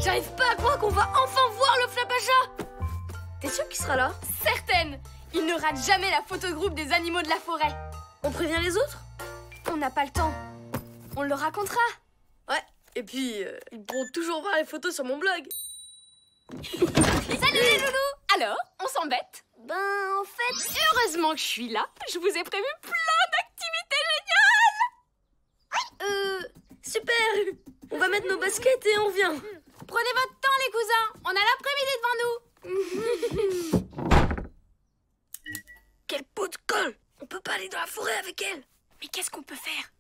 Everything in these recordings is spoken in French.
J'arrive pas à croire qu'on va enfin voir le Flapacha. T'es sûre qu'il sera là? Certaine. Il ne rate jamais la photo de groupe des animaux de la forêt. On prévient les autres? On n'a pas le temps. On le racontera. Ouais, et puis ils pourront toujours voir les photos sur mon blog. Salut les loulous. Alors, on s'embête? Ben, en fait... Heureusement que je suis là. Je vous ai prévu plein d'activités géniales. Super. On va mettre nos baskets et on vient. Prenez votre temps les cousins. On a l'après-midi devant nous. Quelle peau de colle. On peut pas aller dans la forêt avec elle. Mais qu'est-ce qu'on peut faire?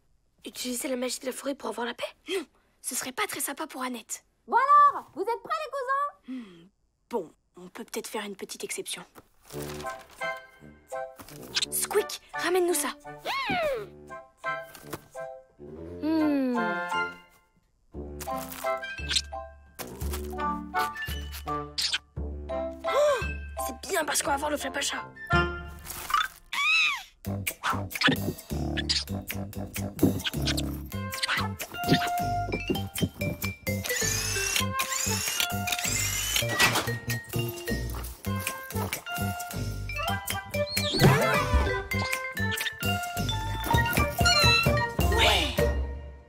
Utiliser la magie de la forêt pour avoir la paix? Non, ce serait pas très sympa pour Annette. Bon alors, vous êtes prêts les cousins? Bon, on peut peut-être faire une petite exception. Squeak, ramène-nous ça. Oh, c'est bien parce qu'on va voir le Flapacha.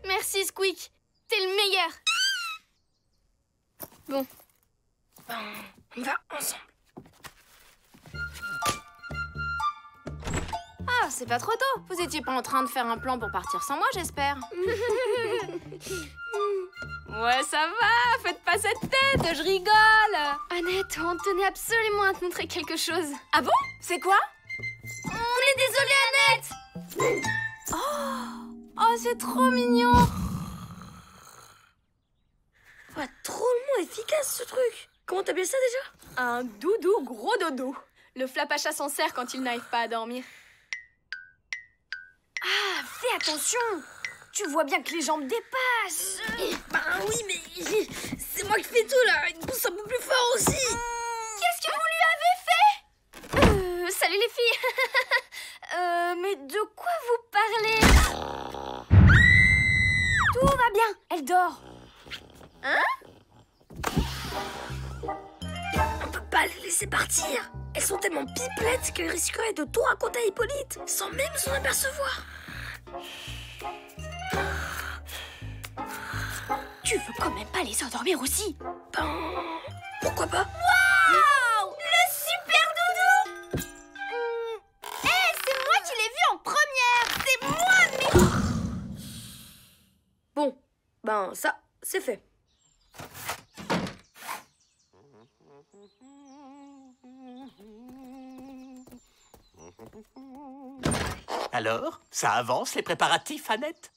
Merci Squeak, t'es le meilleur. Bon. On va ensemble. Ah, c'est pas trop tôt. Vous étiez pas en train de faire un plan pour partir sans moi, j'espère. Ouais, ça va, faites pas cette tête, je rigole. Annette, on tenait absolument à te montrer quelque chose. Ah bon? C'est quoi? On est désolé Annette. Oh, c'est trop mignon. Ouais, drôlement efficace ce truc. Comment t'appelles ça déjà? Un doudou gros dodo. Le Flapacha s'en sert quand il n'arrive pas à dormir. Ah, fais attention. Tu vois bien que les jambes dépassent. Bah oui, mais c'est moi qui fais tout là. Il pousse un peu plus fort aussi. Qu'est-ce que vous lui avez fait? Salut les filles. Mais de quoi vous parlez? Tout va bien, elle dort. Hein? On peut pas les laisser partir. Elles sont tellement pipelettes qu'elles risqueraient de tout raconter à Hippolyte sans même s'en apercevoir. Tu veux quand même pas les endormir aussi? Ben, pourquoi pas? Waouh! Le super doudou! C'est moi qui l'ai vu en première! C'est moi, mais... Bon, ben ça, c'est fait. Alors, ça avance les préparatifs, Annette?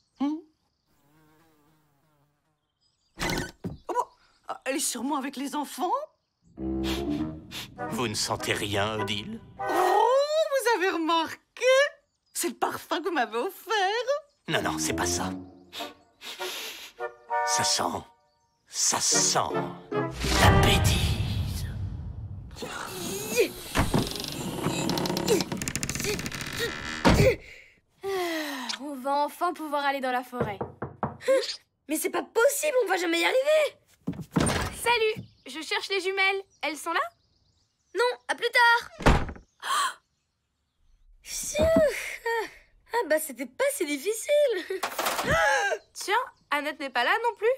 Elle est sûrement avec les enfants. Vous ne sentez rien, Odile? Oh, vous avez remarqué? C'est le parfum que vous m'avez offert. Non, non, c'est pas ça. Ça sent la bêtise. On va enfin pouvoir aller dans la forêt. Mais c'est pas possible, on va jamais y arriver. Salut! Je cherche les jumelles. Elles sont là? Non, à plus tard. Ah bah c'était pas si difficile. Tiens, Annette n'est pas là non plus.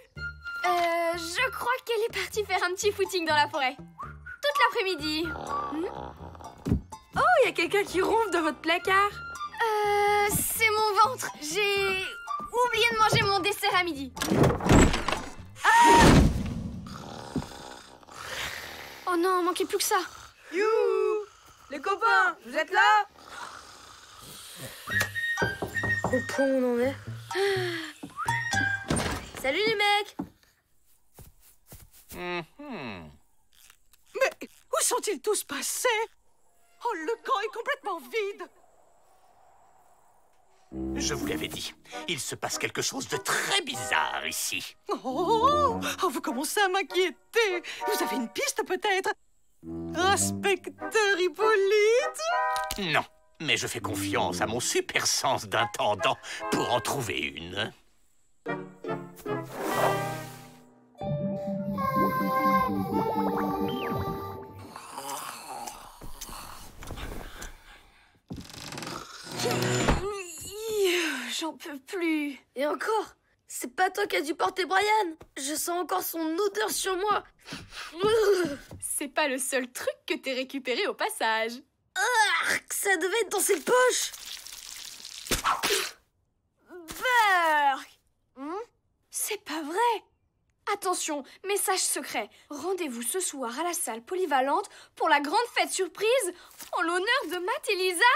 Je crois qu'elle est partie faire un petit footing dans la forêt. Toute l'après-midi. Oh, il y a quelqu'un qui ronfle dans votre placard. C'est mon ventre. J'ai oublié de manger mon dessert à midi. Oh non, manquait plus que ça. Youhou! Les copains, vous êtes là? Au point où on en est. Salut les mecs. Mais où sont-ils tous passés? Oh, le camp est complètement vide. Je vous l'avais dit, il se passe quelque chose de très bizarre ici. Oh, vous commencez à m'inquiéter. Vous avez une piste peut-être? Inspecteur Hippolyte? Non, mais je fais confiance à mon super sens d'intendant pour en trouver une. J'en peux plus. Et encore, c'est pas toi qui as dû porter Brian. Je sens encore son odeur sur moi. C'est pas le seul truc que t'es récupéré au passage. Ça devait être dans ses poches. Burk! C'est pas vrai. Attention, message secret. Rendez-vous ce soir à la salle polyvalente pour la grande fête surprise en l'honneur de Matt et Lisa.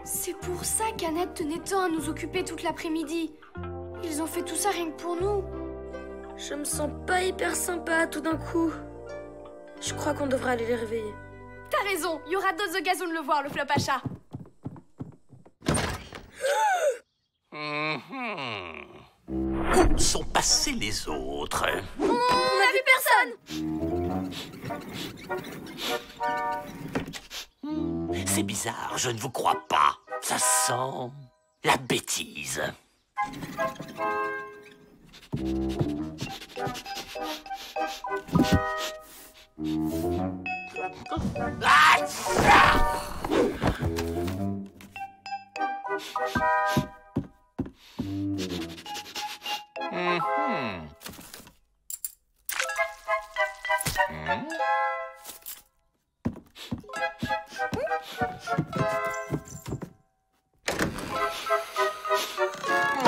C'est pour ça qu'Annette tenait tant à nous occuper toute l'après-midi. Ils ont fait tout ça rien que pour nous. Je me sens pas hyper sympa tout d'un coup. Je crois qu'on devrait aller les réveiller. T'as raison, il y aura d'autres occasions de le voir, le flop à chat. Où sont passés les autres? On n'a vu personne. C'est bizarre, je ne vous crois pas. Ça sent la bêtise. Ah, ça!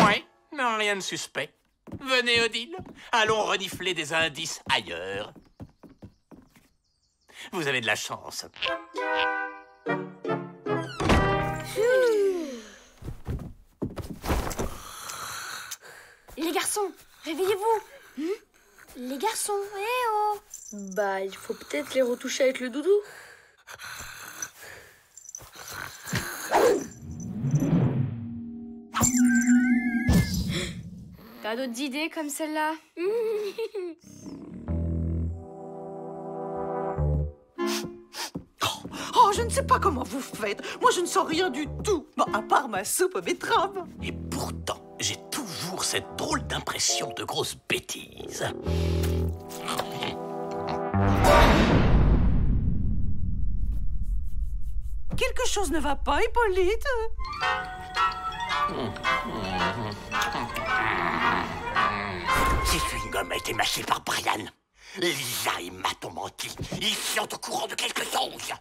Ouais, non, rien de suspect. Venez, Odile, allons renifler des indices ailleurs. Vous avez de la chance. Les garçons, réveillez-vous. Les garçons, eh oh. Bah, il faut peut-être les retoucher avec le doudou. T'as d'autres idées comme celle-là? Oh, je ne sais pas comment vous faites. Moi, je ne sens rien du tout. Bon, à part ma soupe aux betteraves. Et pourtant, j'ai toujours cette drôle d'impression de grosse bêtise. Quelque chose ne va pas, Hippolyte? Si chewing-gum a été mâché par Brian, Lisa et Matt ont menti. Ils sont au courant de quelque chose.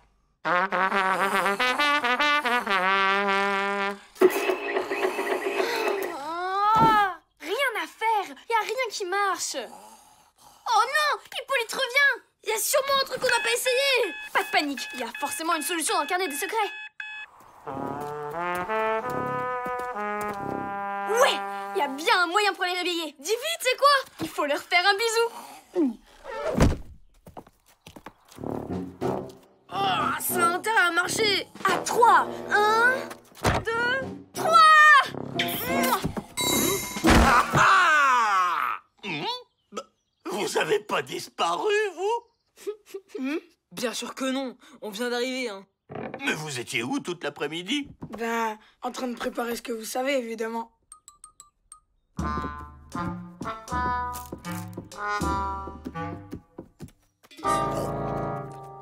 Rien à faire, y a rien qui marche. Oh non, Hippolyte revient. Il y a sûrement un truc qu'on n'a pas essayé. Pas de panique, il y a forcément une solution dans le carnet des secrets. Ouais, il y a bien un moyen pour les réveiller. Dis vite, c'est quoi? Il faut leur faire un bisou. Oh, ça a intérêt à marcher. À 3. 1, 2, 3. Vous avez pas disparu, vous? Bien sûr que non, on vient d'arriver, hein. Mais vous étiez où toute l'après-midi? Ben, en train de préparer ce que vous savez, évidemment.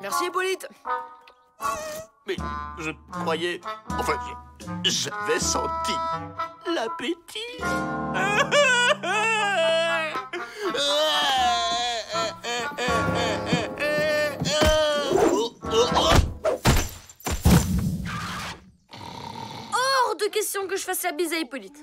Merci, Hippolyte. Mais je croyais... Enfin, j'avais senti la bêtise. Hors de question que je fasse la bise à Hippolyte.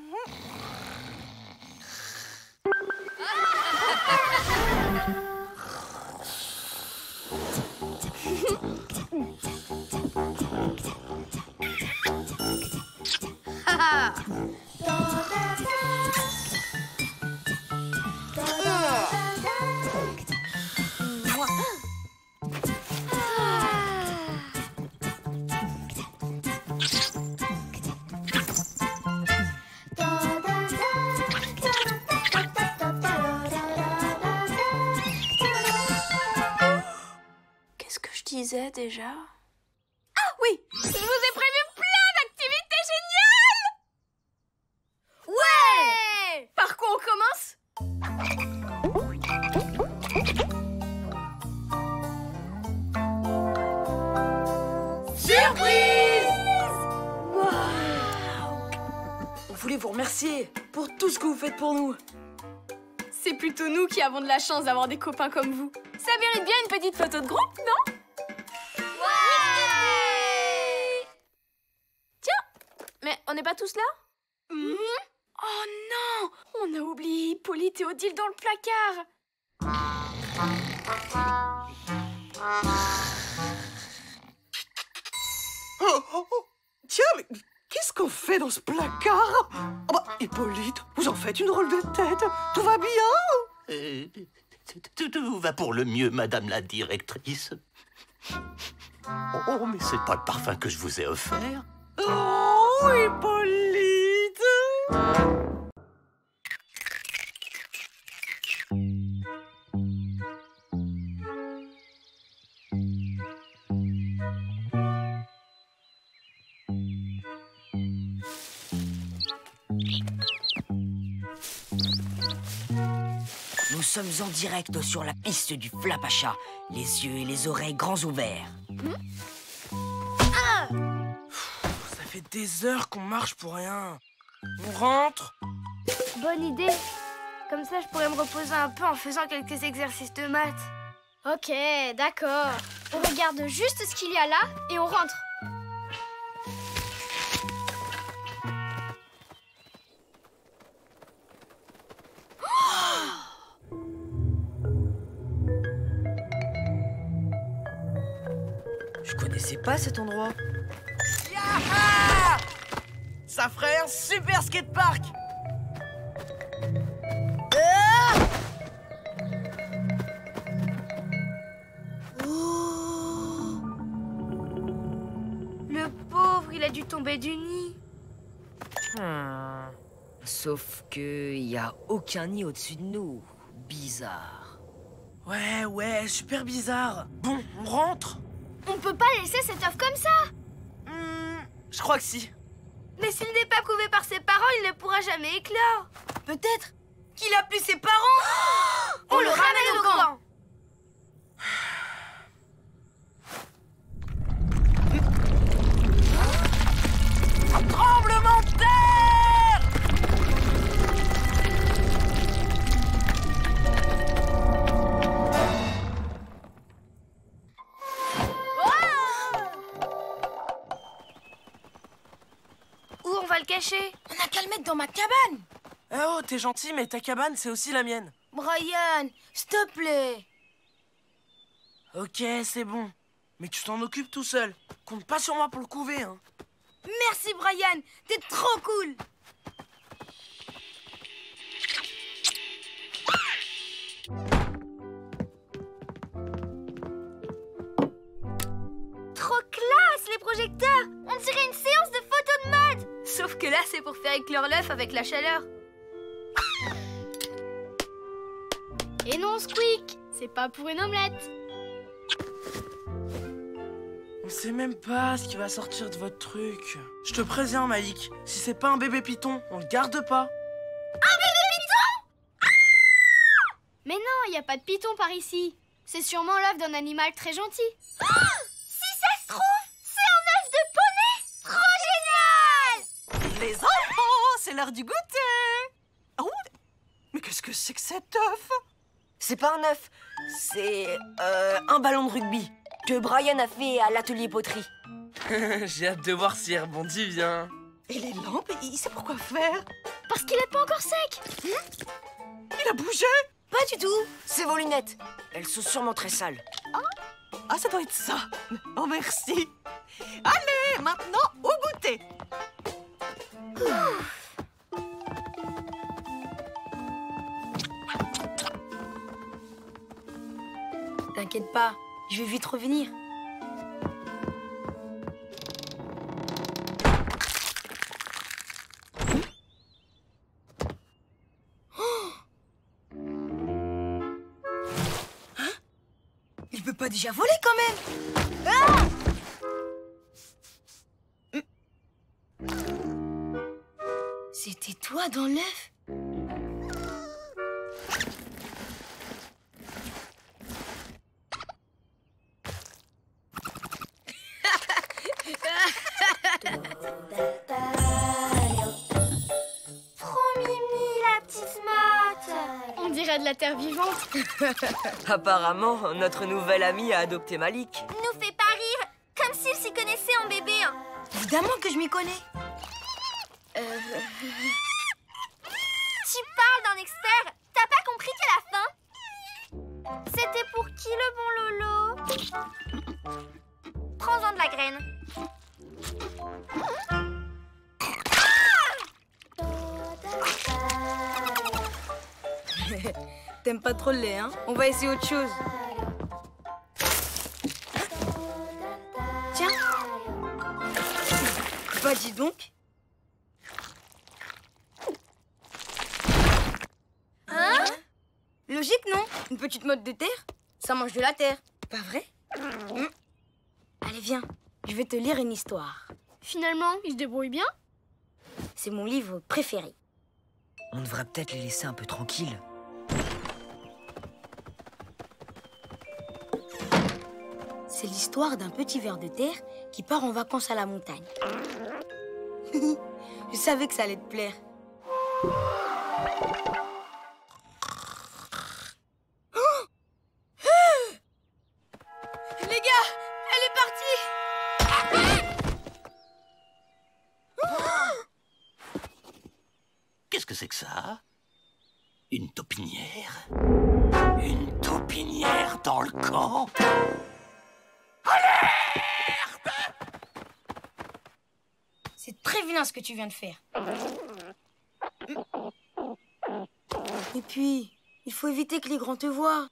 Qu'est-ce que je disais déjà? Ah oui, je vous ai prévu plein d'activités géniales. Ouais! remercier pour tout ce que vous faites pour nous. C'est plutôt nous qui avons de la chance d'avoir des copains comme vous. Ça mérite bien une petite photo de groupe, non? Tiens, mais on n'est pas tous là? Oh non! On a oublié Hippolyte et Odile dans le placard. Tiens, mais qu'est-ce qu'on fait dans ce placard? Oh bah, Hippolyte, vous en faites une drôle de tête. Tout va bien? Tout va pour le mieux, madame la directrice. Oh, mais c'est pas le parfum que je vous ai offert. Oh, Hippolyte! Nous sommes en direct sur la piste du Flapacha, les yeux et les oreilles grands ouverts. Ça fait des heures qu'on marche pour rien. On rentre. Bonne idée. Comme ça, je pourrais me reposer un peu en faisant quelques exercices de maths. Ok, d'accord. On regarde juste ce qu'il y a là et on rentre. Je connaissais pas cet endroit. Yaha! Ça ferait un super skatepark. Le pauvre, il a dû tomber du nid. Sauf que y a aucun nid au-dessus de nous. Bizarre. Ouais, super bizarre. Bon, on rentre. On peut pas laisser cet œuf comme ça. Je crois que si. Mais s'il n'est pas couvé par ses parents, il ne pourra jamais éclore. Peut-être qu'il a plus ses parents. On le ramène au camp. Tremblement de terre! Où on va le cacher? On a qu'à le mettre dans ma cabane. Oh, t'es gentil, mais ta cabane, c'est aussi la mienne. Brian, s'il te plaît. Ok, c'est bon. Mais tu t'en occupes tout seul. Compte pas sur moi pour le couver, hein. Merci, Brian. T'es trop cool. Trop classe, les projecteurs! On dirait une séance de photos de mode! Sauf que là, c'est pour faire éclore l'œuf avec la chaleur. Et non, Squeak, c'est pas pour une omelette. On sait même pas ce qui va sortir de votre truc. Je te préviens, Malik, si c'est pas un bébé python, on le garde pas. Mais non, il y a pas de python par ici. C'est sûrement l'œuf d'un animal très gentil. Si ça se trouve, c'est un œuf de poney! Trop génial! Les enfants, c'est l'heure du goûter. Oh, mais qu'est-ce que c'est que cet œuf? C'est pas un œuf, c'est un ballon de rugby que Brian a fait à l'atelier poterie. J'ai hâte de voir s'il rebondit bien. Et les lampes, il sait pourquoi faire? Parce qu'il est pas encore sec. Il a bougé? Pas du tout, c'est vos lunettes. Elles sont sûrement très sales. Ah, ça doit être ça. Oh, merci. Allez, maintenant, au goûter. T'inquiète pas, je vais vite revenir. Il peut pas déjà voler quand même. C'était toi dans l'œuf? la terre vivante. Apparemment, notre nouvel ami a adopté Malik. Nous fait pas rire, comme s'il s'y connaissait en bébé. Hein. Évidemment que je m'y connais. Tu parles d'un expert. T'as pas compris qu'à la fin, c'était pour qui le bon Lolo? Prends-en de la graine. T'aimes pas trop le lait, hein? On va essayer autre chose. Tiens. Bah dis donc. Hein? Logique, non? Une petite motte de terre, ça mange de la terre. Pas vrai? Allez, viens. Je vais te lire une histoire. Finalement, il se débrouille bien. C'est mon livre préféré. On devrait peut-être les laisser un peu tranquilles. C'est l'histoire d'un petit ver de terre qui part en vacances à la montagne. Je savais que ça allait te plaire. Les gars, elle est partie! Qu'est-ce que c'est que ça? Une taupinière? Une taupinière dans le camp? C'est très vilain ce que tu viens de faire. Et puis, il faut éviter que les grands te voient.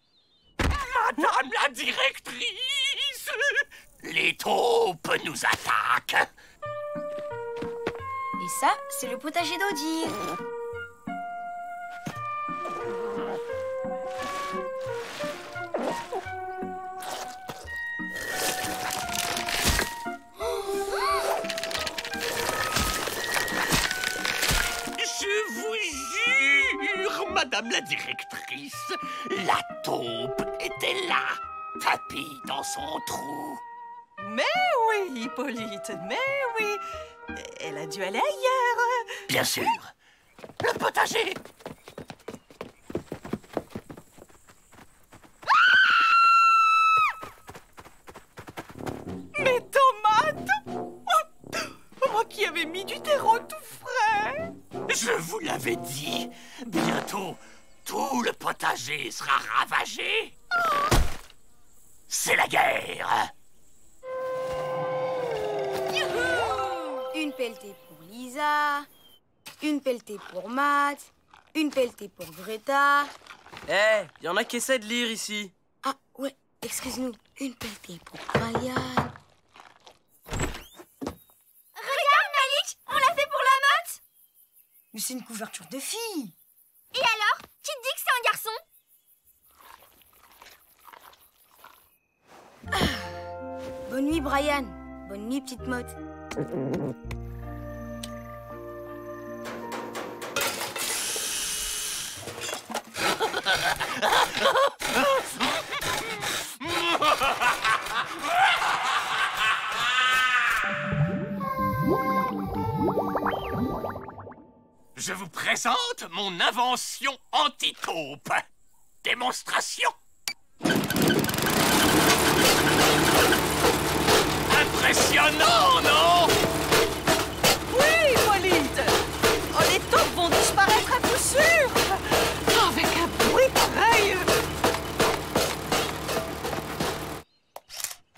Madame la directrice! Les taupes nous attaquent! Et ça, c'est le potager d'Odile. Je vous jure, Madame la directrice, la taupe était là, tapie dans son trou. Mais oui, Hippolyte, mais oui. Elle a dû aller ailleurs. Bien sûr. Le potager. Mes tomates. Moi qui avais mis du terreau tout frais. Je vous l'avais dit. Bientôt, tout le potager sera ravagé. C'est la guerre. Une pelletée pour Lisa, une pelletée pour Matt, une pelletée pour Greta. Eh, y en a qui essaient de lire ici. Ah ouais, excuse-nous, une pelletée pour Brian. Regarde, Malik, on l'a fait pour la motte. Mais c'est une couverture de fille. Et alors, qui te dit que c'est un garçon? Bonne nuit, Brian. Bonne nuit, petite motte. Je vous présente mon invention anti-taupe. Démonstration. Impressionnant, non? Oui, Hippolyte. Oh, les taupes vont disparaître à coup sûr. Oh, avec un bruit pareil.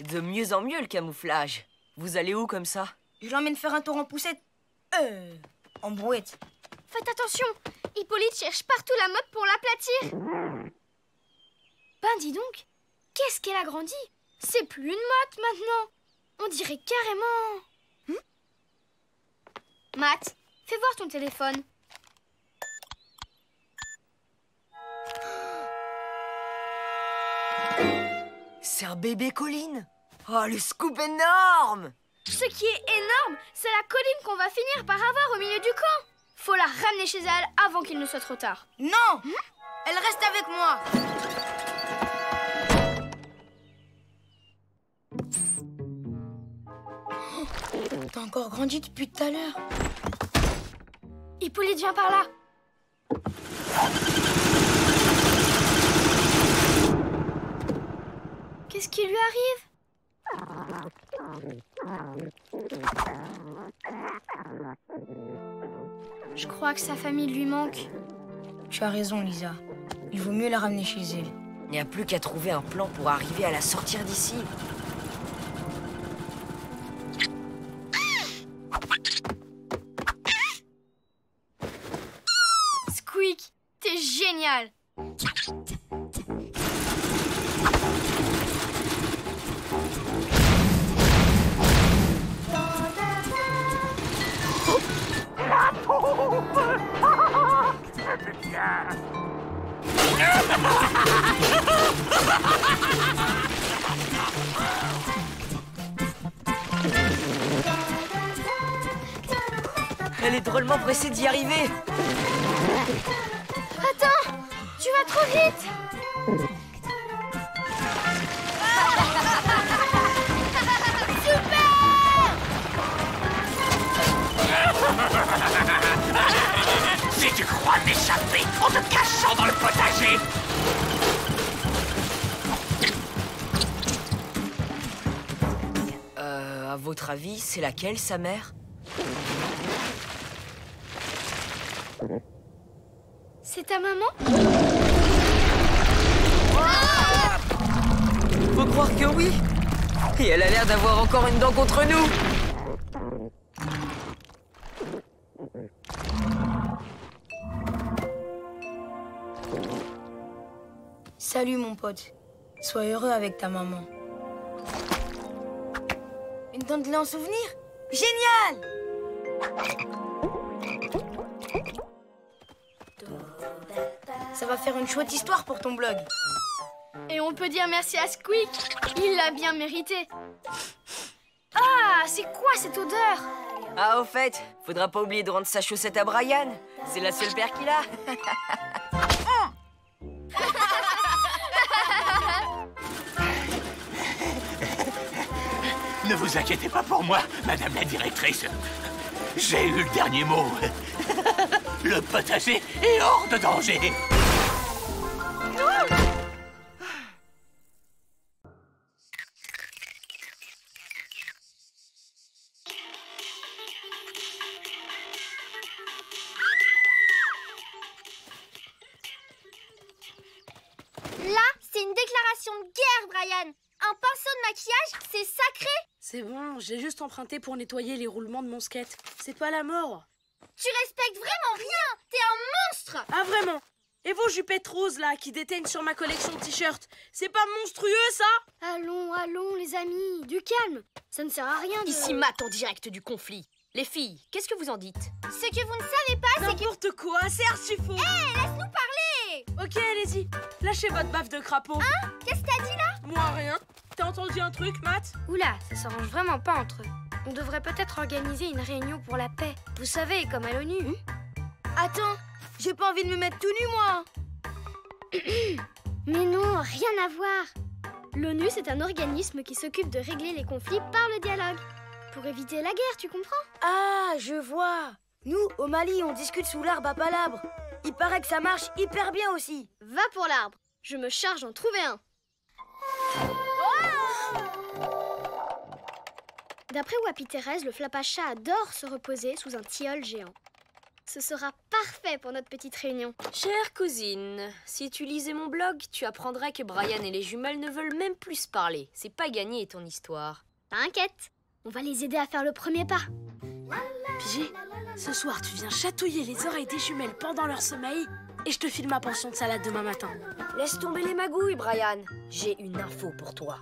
De mieux en mieux le camouflage. Vous allez où comme ça? Je l'emmène faire un tour en poussette. En brouette. Faites attention, Hippolyte cherche partout la motte pour l'aplatir. Ben dis donc, qu'est-ce qu'elle a grandi? C'est plus une motte maintenant. On dirait carrément... Matt, fais voir ton téléphone. C'est un bébé colline. Oh, le scoop énorme! Ce qui est énorme, c'est la colline qu'on va finir par avoir au milieu du camp. Faut la ramener chez elle avant qu'il ne soit trop tard. Non, elle reste avec moi. T'as encore grandi depuis tout à l'heure. Hippolyte, viens par là. Qu'est-ce qui lui arrive? Je crois que sa famille lui manque. Tu as raison, Lisa. Il vaut mieux la ramener chez elle. Il n'y a plus qu'à trouver un plan pour arriver à la sortir d'ici. Squeak, t'es génial! Elle est drôlement pressée d'y arriver. Attends, tu vas trop vite! Si tu crois m'échapper en te cachant dans le potager! À votre avis, c'est laquelle, sa mère? C'est ta maman? Faut croire que oui. Et elle a l'air d'avoir encore une dent contre nous. Salut, mon pote. Sois heureux avec ta maman. Une dent de lait en souvenir? Génial! Ça va faire une chouette histoire pour ton blog. Et on peut dire merci à Squeak. Il l'a bien mérité. Ah, c'est quoi cette odeur? Ah, au fait, faudra pas oublier de rendre sa chaussette à Brian. C'est la seule paire qu'il a. Ne vous inquiétez pas pour moi, madame la directrice. J'ai eu le dernier mot. Le potager est hors de danger. Là, c'est une déclaration de guerre, Brian. Un pinceau de maquillage, c'est sacré. C'est bon, j'ai juste emprunté pour nettoyer les roulements de mon skate. C'est pas la mort. Tu respectes vraiment rien. T'es un monstre. Ah, vraiment? Et vos jupettes roses, là, qui déteignent sur ma collection de t-shirts, c'est pas monstrueux, ça? Allons, allons, les amis, du calme. Ça ne sert à rien de... Ici Matt en direct du conflit. Les filles, qu'est-ce que vous en dites? Ce que vous ne savez pas, c'est que... N'importe quoi, c'est archi faux. Hé, laisse-nous parler. Ok, allez-y. Lâchez votre baffe de crapaud. Hein? Qu'est-ce que t'as dit, là? Moi, rien. T'as entendu un truc, Matt? Oula, ça s'arrange vraiment pas entre eux. On devrait peut-être organiser une réunion pour la paix. Vous savez, comme à l'ONU. Attends, j'ai pas envie de me mettre tout nu, moi. Mais non, rien à voir. L'ONU, c'est un organisme qui s'occupe de régler les conflits par le dialogue. Pour éviter la guerre, tu comprends? Ah, je vois. Nous, au Mali, on discute sous l'arbre à palabres. Il paraît que ça marche hyper bien aussi. Va pour l'arbre. Je me charge d'en trouver un. D'après Wapi Thérèse, le Flapacha adore se reposer sous un tilleul géant. Ce sera parfait pour notre petite réunion. Chère cousine, si tu lisais mon blog, tu apprendrais que Brian et les jumelles ne veulent même plus se parler. C'est pas gagné, ton histoire. T'inquiète, on va les aider à faire le premier pas. Pigé, ce soir, tu viens chatouiller les oreilles des jumelles pendant leur sommeil et je te file ma portion de salade demain matin. Laisse tomber les magouilles, Brian. J'ai une info pour toi.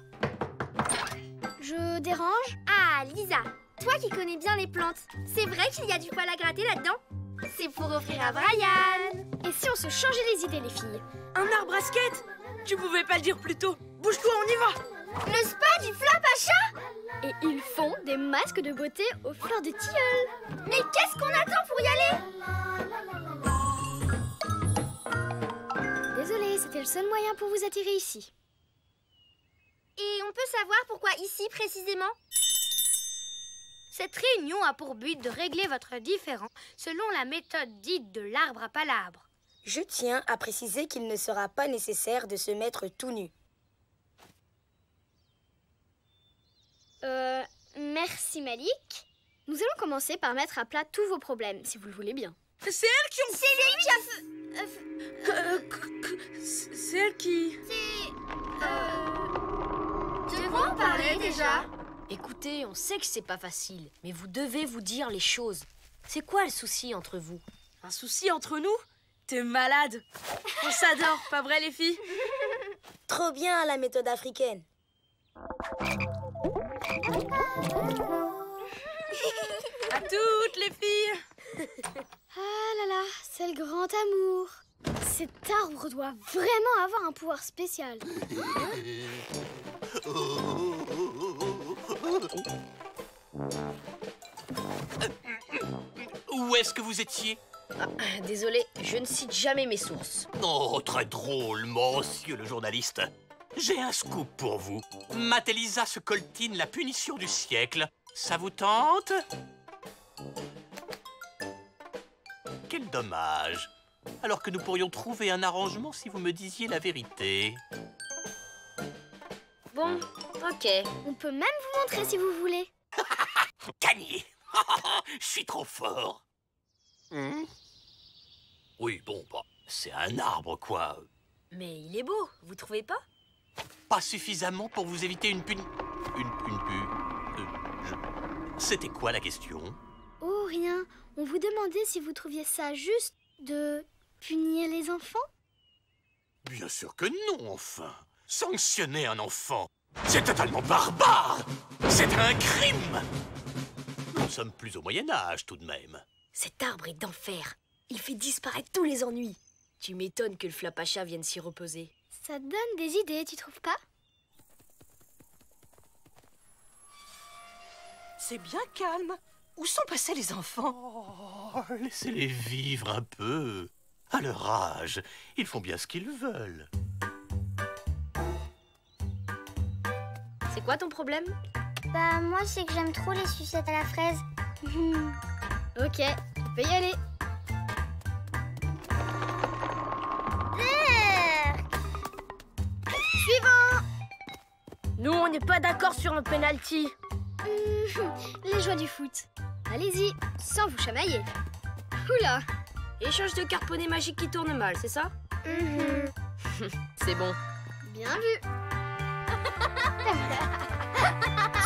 Je dérange? Ah, Lisa, toi qui connais bien les plantes, c'est vrai qu'il y a du poil à gratter là-dedans? C'est pour offrir à Brian. Et si on se changeait les idées, les filles? Un arbre à skate? Tu pouvais pas le dire plus tôt. Bouge-toi, on y va. Le spa du Flapacha? Et ils font des masques de beauté aux fleurs de tilleul. Mais qu'est-ce qu'on attend pour y aller? Désolée, c'était le seul moyen pour vous attirer ici. Et on peut savoir pourquoi ici précisément? Cette réunion a pour but de régler votre différend selon la méthode dite de l'arbre à palabres. Je tiens à préciser qu'il ne sera pas nécessaire de se mettre tout nu. Merci Malik. Nous allons commencer par mettre à plat tous vos problèmes, si vous le voulez bien. C'est elle qui ont... C'est lui qui a C'est elle qui... Devons en parler déjà. Écoutez, on sait que c'est pas facile, mais vous devez vous dire les choses. C'est quoi le souci entre vous? Un souci entre nous? T'es malade. On s'adore, pas vrai les filles? Trop bien la méthode africaine. À toutes les filles. Ah là là, c'est le grand amour. Cet arbre doit vraiment avoir un pouvoir spécial. Où est-ce que vous étiez? Désolé, je ne cite jamais mes sources. Oh, très drôle, monsieur le journaliste. J'ai un scoop pour vous. Matt-Elisa se coltine la punition du siècle. Ça vous tente? Quel dommage. Alors que nous pourrions trouver un arrangement si vous me disiez la vérité. Bon, ok. On peut même vous montrer si vous voulez. Gagné. Je suis trop fort. Oui, bon, bah, c'est un arbre, quoi. Mais il est beau, vous trouvez pas? Pas suffisamment pour vous éviter une C'était quoi la question? Oh, rien. On vous demandait si vous trouviez ça juste de punir les enfants? Bien sûr que non, enfin. Sanctionner un enfant, c'est totalement barbare. C'est un crime. Nous sommes plus au Moyen-Âge, tout de même. Cet arbre est d'enfer. Il fait disparaître tous les ennuis. Tu m'étonnes que le Flapacha vienne s'y reposer. Ça donne des idées, tu trouves pas? C'est bien calme. Où sont passés les enfants? Oh, laissez-les vivre un peu. À leur âge, ils font bien ce qu'ils veulent. C'est quoi ton problème? Bah, moi, c'est que j'aime trop les sucettes à la fraise. Ok, tu peux y aller. Suivant. Nous, on n'est pas d'accord sur un penalty. Les joies du foot. Allez-y, sans vous chamailler. Oula. Échange de carponnets magiques qui tournent mal, c'est ça? C'est bon. Bien vu.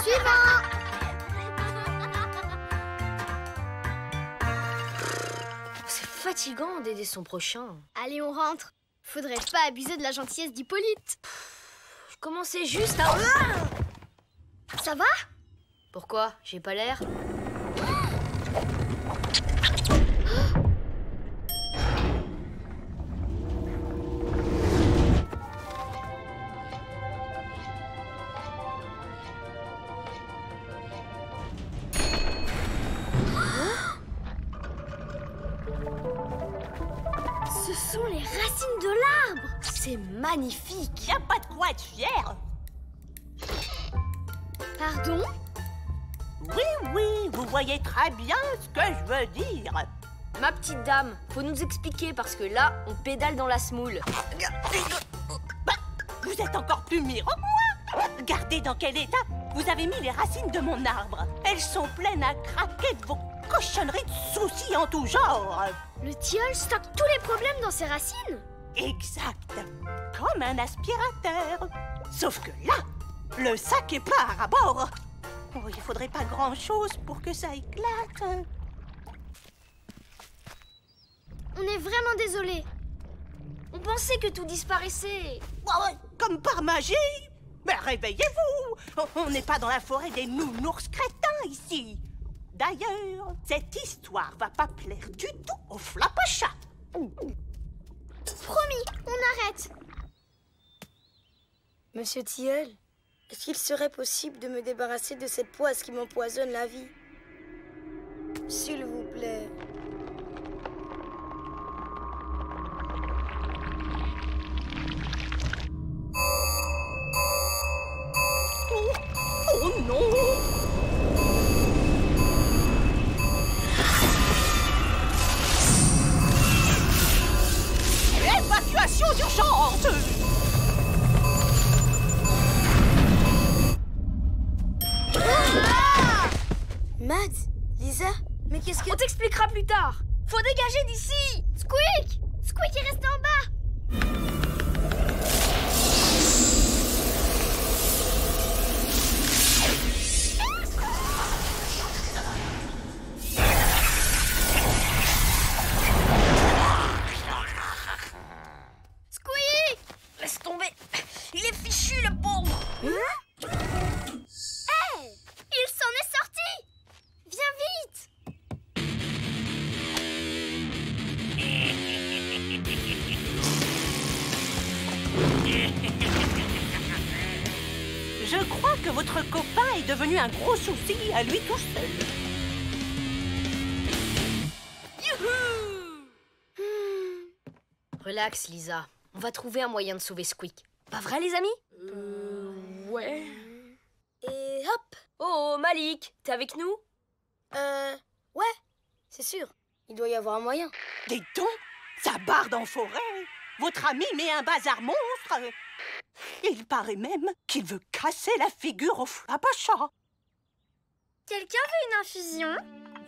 Suivant. C'est fatigant d'aider son prochain. Allez, on rentre. Faudrait pas abuser de la gentillesse d'Hippolyte. Je commençais juste à... Ça va? Pourquoi? J'ai pas l'air? Ce sont les racines de l'arbre. C'est magnifique. Y a pas de quoi être fier. Pardon? Oui, vous voyez très bien ce que je veux dire. Ma petite dame, faut nous expliquer parce que là, on pédale dans la semoule. Bah, vous êtes encore plus miro que moi. Regardez dans quel état vous avez mis les racines de mon arbre. Elles sont pleines à craquer de vos cochonneries de soucis en tout genre. Le tilleul stocke tous les problèmes dans ses racines. Exact. Comme un aspirateur. Sauf que là, le sac est plein à bord. Oh, il faudrait pas grand-chose pour que ça éclate. On est vraiment désolé. On pensait que tout disparaissait. Comme par magie. Mais réveillez-vous. On n'est pas dans la forêt des nounours crétins ici. D'ailleurs, cette histoire va pas plaire du tout au Flapacha. Promis, on arrête. Monsieur Tilleul, est-ce qu'il serait possible de me débarrasser de cette poisse qui m'empoisonne la vie? S'il vous plaît. Oh non! Évacuation d'urgence! Ah! qu'est-ce que... On t'expliquera plus tard. Faut dégager d'ici. Squeak! Squeak est resté en bas! Squeak! Laisse tomber. Il est fichu, le pauvre. Hey! Il s'en est sorti! Viens vite! Je crois que votre copain est devenu un gros souci à lui tout seul. Relax, Lisa. On va trouver un moyen de sauver Squeak. Pas vrai, les amis? Ouais. Et hop! Oh, Malik, t'es avec nous? Ouais, c'est sûr. Il doit y avoir un moyen. Dites donc, ça barde en forêt. Votre ami met un bazar monstre. Il paraît même qu'il veut casser la figure au Flapacha. Quelqu'un veut une infusion?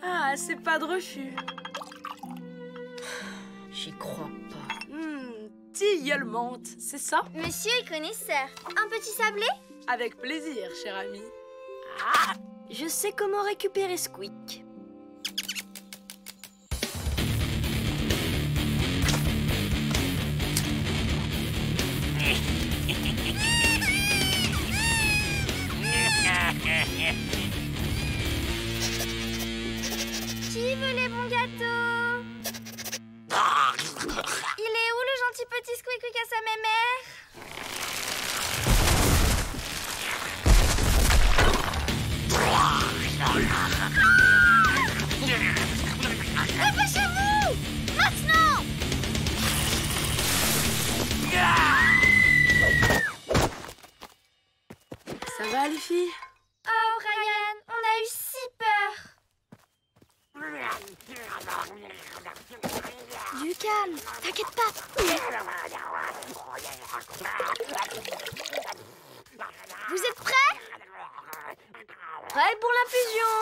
Ah, c'est pas de refus. J'y crois pas. Tilleul menthe, c'est ça? Monsieur est connaisseur. Un petit sablé? Avec plaisir, cher ami. Je sais comment récupérer Squeak. Qui veut les bons gâteaux? Il est où le gentil petit Squeak à sa mémère? Dépêchez-vous! Maintenant! Ça va, les filles? Oh, Ryan, on a eu si peur! Du calme, t'inquiète pas! Vous êtes prêts? Prêt pour l'infusion!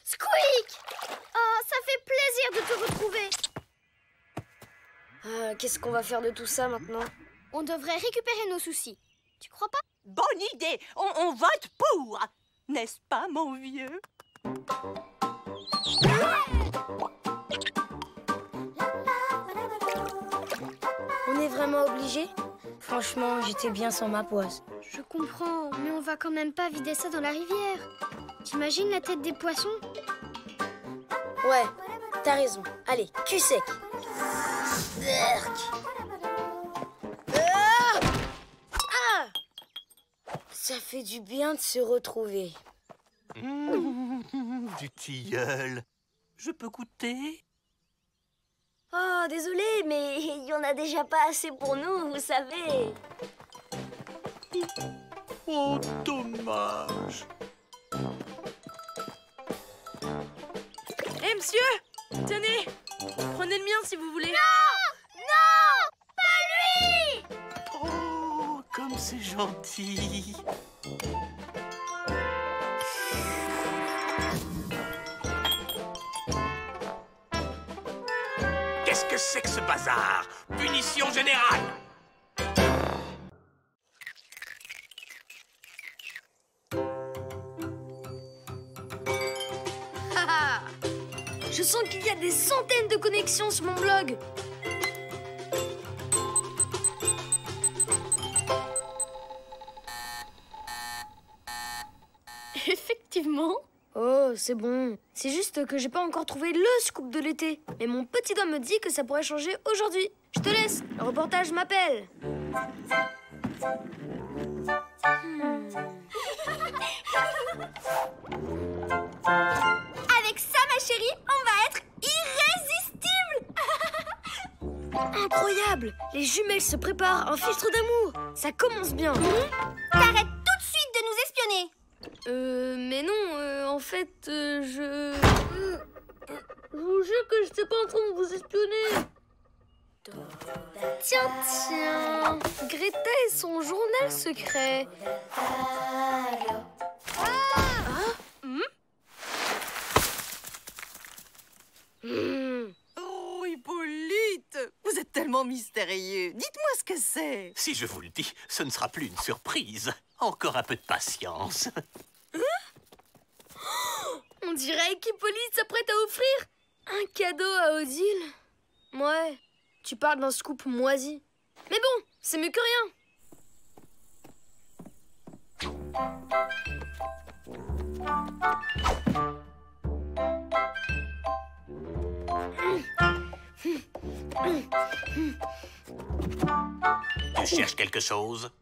Squeak! Oh, ça fait plaisir de te retrouver! Qu'est-ce qu'on va faire de tout ça maintenant? On devrait récupérer nos soucis. Tu crois pas? Bonne idée, on vote pour. N'est-ce pas, mon vieux? On est vraiment obligé? Franchement, j'étais bien sans ma poisse. Je comprends, mais on va quand même pas vider ça dans la rivière. T'imagines la tête des poissons? Ouais, t'as raison. Allez, cul sec. Ça fait du bien de se retrouver. Du tilleul. Je peux goûter? Oh, désolé, mais il y en a déjà pas assez pour nous, vous savez. Oh, dommage. Eh, monsieur! Tenez! Prenez le mien si vous voulez. Non! Pas lui! Oh, comme c'est gentil. Qu'est-ce que c'est que ce bazar? Punition générale! Je sens qu'il y a des centaines de connexions sur mon blog. Effectivement. Oh, c'est bon. C'est juste que j'ai pas encore trouvé le scoop de l'été. Mais mon petit doigt me dit que ça pourrait changer aujourd'hui. Je te laisse. Le reportage m'appelle. Avec ça, ma chérie, on va être irrésistible! Incroyable! Les jumelles se préparent un filtre d'amour. Ça commence bien. T'arrêtes tout de suite de nous espionner! Mais non, en fait, je... Je vous jure que je n'étais pas en train de vous espionner. Tiens, tiens, Greta et son journal secret. Oh, Hippolyte, vous êtes tellement mystérieux. Dites-moi ce que c'est. Si je vous le dis, ce ne sera plus une surprise. Encore un peu de patience. On dirait qu'Hippolyte s'apprête à offrir un cadeau à Odile. Ouais, tu parles d'un scoop moisi. Mais bon, c'est mieux que rien. Tu cherches quelque chose?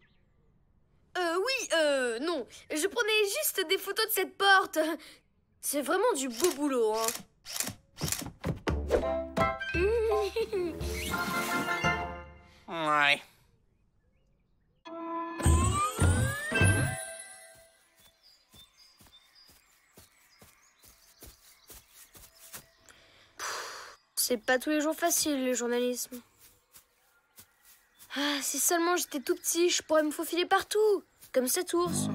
Non. Je prenais juste des photos de cette porte. C'est vraiment du beau boulot, hein. Ouais. C'est pas tous les jours facile, le journalisme. Ah, si seulement j'étais tout petit, je pourrais me faufiler partout, comme cet ours.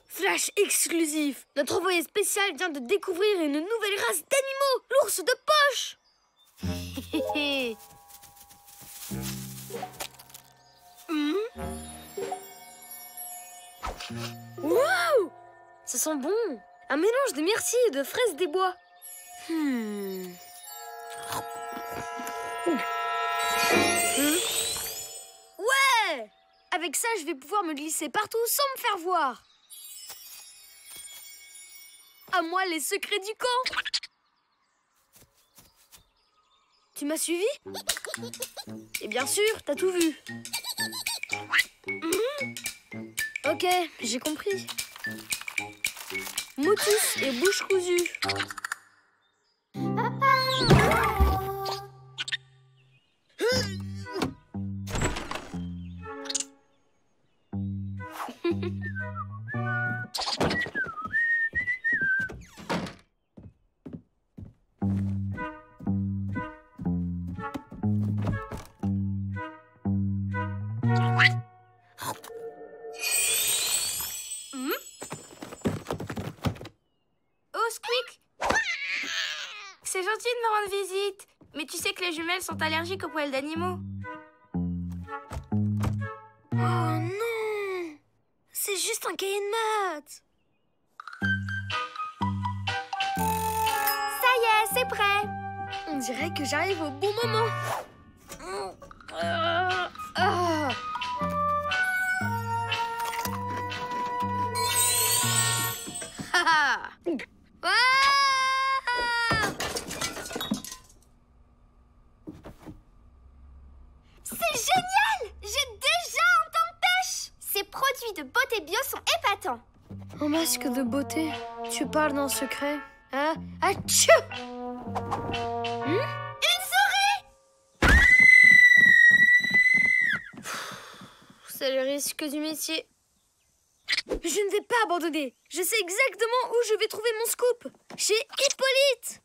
Flash exclusif! Notre envoyé spécial vient de découvrir une nouvelle race d'animaux, l'ours de poche! Waouh! Ça sent bon! Un mélange de myrtille et de fraises des bois. Ouais! Avec ça, je vais pouvoir me glisser partout sans me faire voir. À moi les secrets du camp. Tu m'as suivi? Et bien sûr, t'as tout vu. Ok, j'ai compris. Motus et bouche cousue. C'est gentil de me rendre visite, mais tu sais que les jumelles sont allergiques aux poils d'animaux. Oh non! C'est juste un cahier de maths. Ça y est, c'est prêt. On dirait que j'arrive au bon moment. C'est génial! J'ai déjà un temps de pêche! Ces produits de beauté bio sont épatants. Un masque de beauté. Tu parles d'un secret. Ah, atchou! Une souris! C'est le risque du métier. Je ne vais pas abandonner. Je sais exactement où je vais trouver mon scoop. Chez Hippolyte.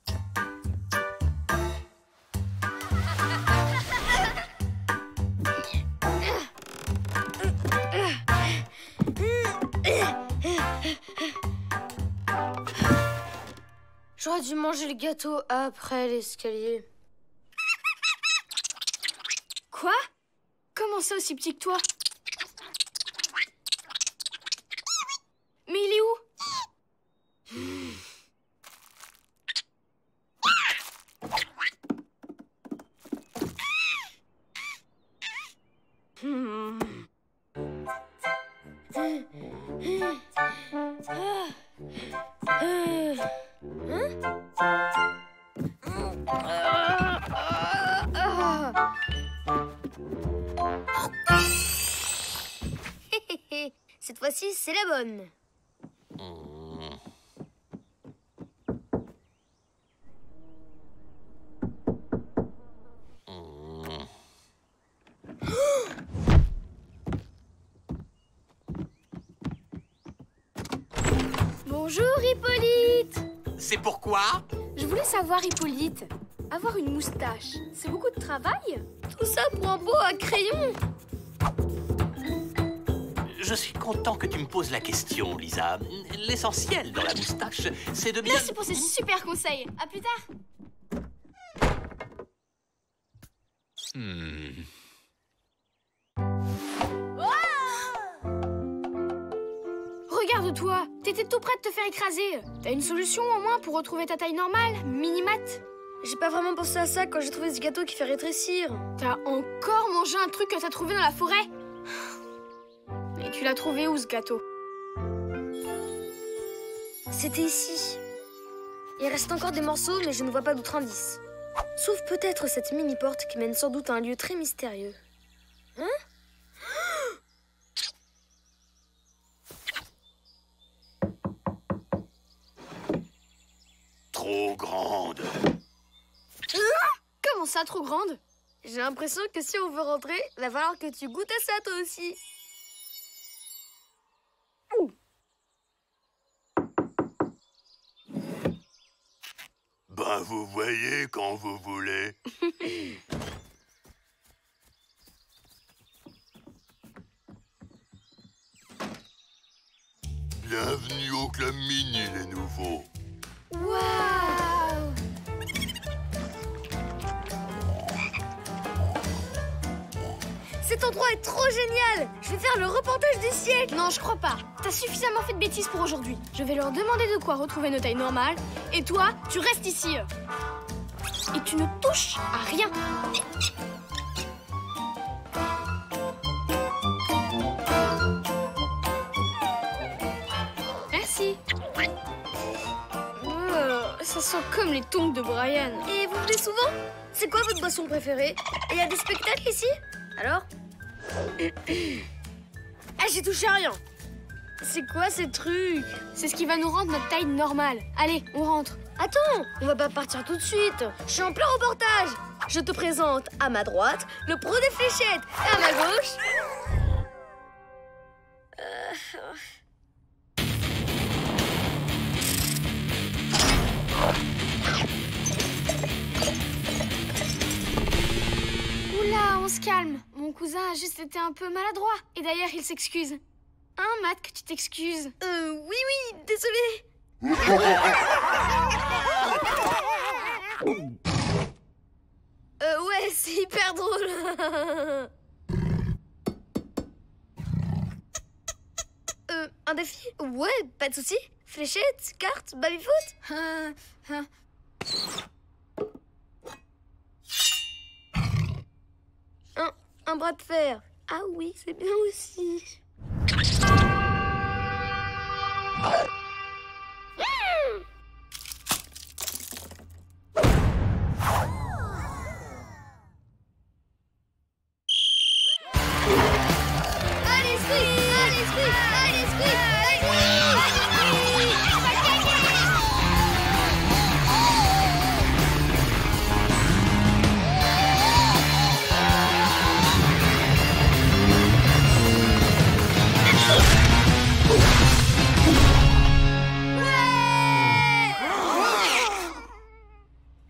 J'aurais dû manger le gâteau après l'escalier. Quoi? Comment ça aussi petit que toi? Mais il est où? Cette fois-ci, c'est la bonne. Bonjour Hippolyte. C'est pourquoi? Je voulais savoir, Hippolyte, avoir une moustache, c'est beaucoup de travail? Tout ça pour un pot à crayon. Je suis content que tu me poses la question, Lisa. L'essentiel dans la moustache, c'est de bien... Merci pour ces super conseils. À plus tard. Regarde-toi, t'étais tout près de te faire écraser. T'as une solution au moins pour retrouver ta taille normale, mini-mat? J'ai pas vraiment pensé à ça quand j'ai trouvé ce gâteau qui fait rétrécir. T'as encore mangé un truc que t'as trouvé dans la forêt? Et tu l'as trouvé où, ce gâteau? C'était ici. Il reste encore des morceaux, mais je ne vois pas d'autres indices. Sauf peut-être cette mini-porte qui mène sans doute à un lieu très mystérieux. Hein? Trop grande. Comment ça, trop grande? J'ai l'impression que si on veut rentrer, va falloir que tu goûtes à ça toi aussi. Ben, vous voyez quand vous voulez. Bienvenue au Club Mini, les nouveaux. Waouh! Cet endroit est trop génial! Je vais faire le reportage du siècle! Non, je crois pas. T'as suffisamment fait de bêtises pour aujourd'hui. Je vais leur demander de quoi retrouver nos tailles normales. Et toi, tu restes ici. Et tu ne touches à rien. Merci. Ça sent comme les tongs de Brian. Et vous venez souvent? C'est quoi votre boisson préférée? Et il y a des spectacles ici? Alors? Ah, j'ai touché à rien. C'est quoi ces trucs? C'est ce qui va nous rendre notre taille normale. Allez, on rentre. Attends, on va pas partir tout de suite. Je suis en plein reportage. Je te présente à ma droite le pro des fléchettes et à ma gauche... Oula, on se calme. Mon cousin a juste été un peu maladroit. Et d'ailleurs, il s'excuse. Hein, Matt, que tu t'excuses? Oui, désolé. Ouais, c'est hyper drôle. Un défi? Ouais, pas de souci. Fléchettes, cartes, baby-foot? Un bras de fer. Ah oui, c'est bien aussi. Allez, Squeak! Allez, Squeak! Allez, Squeak!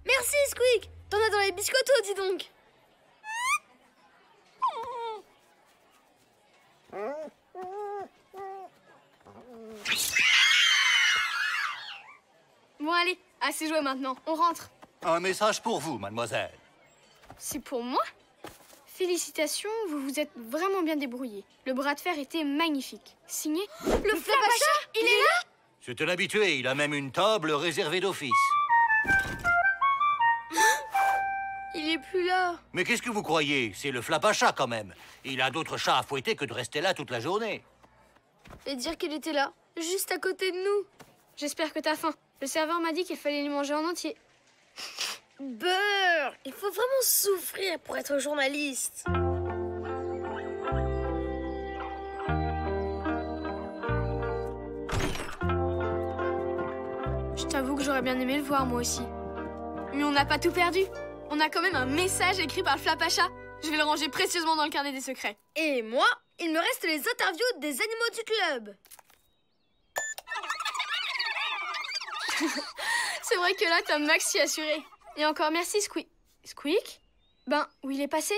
Merci, Squeak! T'en as dans les biscottos, dis donc! Bon, allez, assez joué maintenant. On rentre. Un message pour vous, mademoiselle. C'est pour moi? Félicitations, vous vous êtes vraiment bien débrouillé. Le bras de fer était magnifique. Signé le Flapacha, il est là? C'est un habitué, il a même une table réservée d'office. Il est plus là. Mais qu'est-ce que vous croyez? C'est le Flapacha quand même. Il a d'autres chats à fouetter que de rester là toute la journée. Et dire qu'il était là, juste à côté de nous. J'espère que t'as faim. Le serveur m'a dit qu'il fallait les manger en entier. Beurre! Il faut vraiment souffrir pour être journaliste. Je t'avoue que j'aurais bien aimé le voir, moi aussi. Mais on n'a pas tout perdu. On a quand même un message écrit par le Flapacha. Je vais le ranger précieusement dans le carnet des secrets. Et moi, il me reste les interviews des animaux du club. C'est vrai que là, t'as maxi assuré. Et encore merci, Squeak. Ben, où il est passé?